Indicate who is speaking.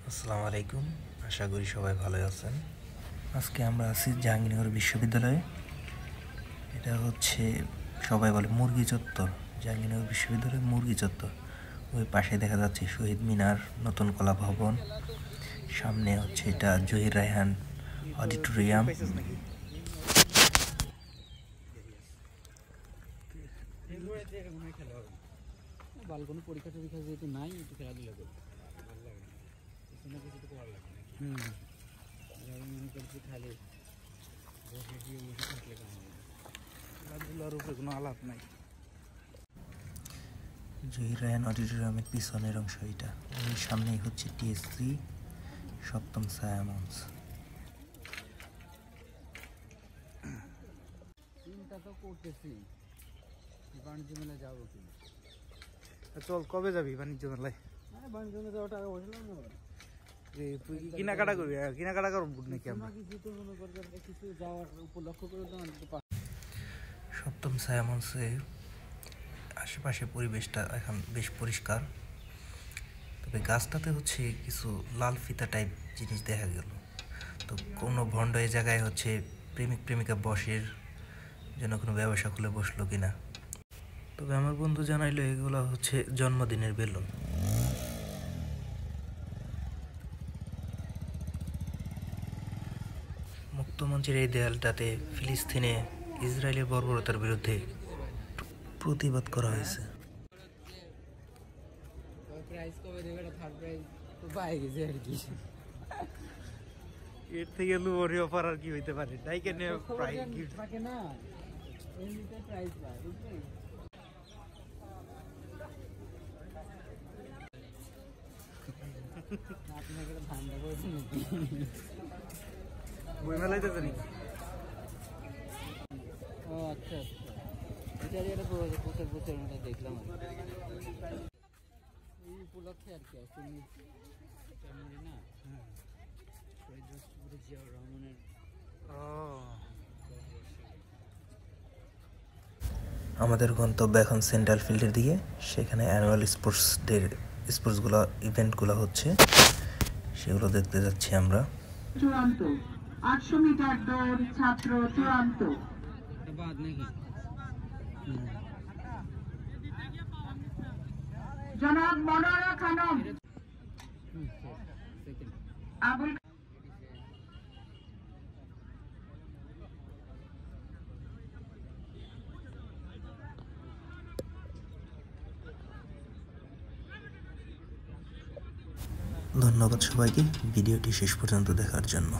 Speaker 1: আসসালামু আলাইকুম, আশা করি সবাই ভালো আছেন। আজকে আমরা আছি জাহাঙ্গীরনগর বিশ্ববিদ্যালয়ে। এটা হচ্ছে সবাই বলে মুরগি চত্বর, জাহাঙ্গীরনগর বিশ্ববিদ্যালয়ের মুরগি চত্বর। ওই পাশে দেখা যাচ্ছে শহীদ মিনার, নতুন কলা ভবন, সামনে হচ্ছে এটা জহির রায়হান অডিটোরিয়াম।
Speaker 2: কোনো পরীক্ষা টরীক্ষা যেহেতু নাই, একটু খেলাধুলা করি, ভালো লাগে না, কিছু না কিছু তো করার লাগে না। মনে করছি খালি বসে গিয়ে বসে থাকলে কেমন হবে, খেলাধুলার উপরে কোনো আলাপ নাই।
Speaker 1: জহির রায়হান অডিটোরিয়ামের পিছনের অংশ এটা। ওই সামনেই হচ্ছে টিএসসি সপ্তম ছায়া মঞ্চ।
Speaker 2: চিন্তা তো করতেছি বাণিজ্য মেলায় যাবো কি।
Speaker 3: চল, কবে যাবি বাণিজ্য মেলায়?
Speaker 2: বাণিজ্য মেলায় যাওয়া টাকা বসলাম না,
Speaker 3: তুই কেনাকাটা করবি? কেনাকাটা করবো নাকি আমরা?
Speaker 2: কিছু মনে করবে কিছু যাওয়ার উপলক্ষ করে তো।
Speaker 1: সপ্তম ছায়া মঞ্চে আশেপাশে পরিবেশটা এখন বেশ পরিষ্কার, তবে গাছটাতে হচ্ছে কিছু লাল ফিতা টাইপ জিনিস দেখা গেল। তো কোনো ভণ্ড এই জায়গায় হচ্ছে প্রেমিক প্রেমিকা বসের জন্য কোনো ব্যবসা খুলে বসলো কিনা। তবে আমার বন্ধু জানাইলো এগুলো হচ্ছে জন্মদিনের বেলুন। মুক্তমঞ্চের এই দেয়ালটাতে ফিলিস্তিনে ইসরায়েলের বর্বরতার বিরুদ্ধে প্রতিবাদ করা হয়েছে।
Speaker 2: প্রাইস কবে দেবে? থার্ড প্রাইজ তো পাই গেছে আর কি।
Speaker 3: এর থেকে লুবরি অফার আর কি হইতে পারে? ডাইকে নিয়ে প্রাইজ গিফট
Speaker 2: থাকে না, এমনিতে প্রাইজ পায়, বুঝলি? আপনাকে ধান্দা করেছেন নাকি?
Speaker 3: বই মেলায় যেতে নাকি?
Speaker 2: ও আচ্ছা আচ্ছা, এটা একটা প্রচার মতো দেখলাম আর এই উপলক্ষে আর কি। আসলে না, শহীদ রাষ্ট্রপতি জিয়াউর রহমানের
Speaker 1: আমাদের গন্তব্য এখন সেন্ট্রাল ফিল্ডের দিকে। সেখানে অ্যানুয়াল স্পোর্টসগুলো ইভেন্টগুলো হচ্ছে, সেগুলো দেখতে যাচ্ছি আমরা।
Speaker 4: চূড়ান্ত 800 মিটার দৌড় ছাত্র চূড়ান্ত
Speaker 2: বাদ নাকি
Speaker 4: জনাব মনোরা খানম আবুল।
Speaker 1: ধন্যবাদ সবাইকে ভিডিওটি শেষ পর্যন্ত দেখার জন্য।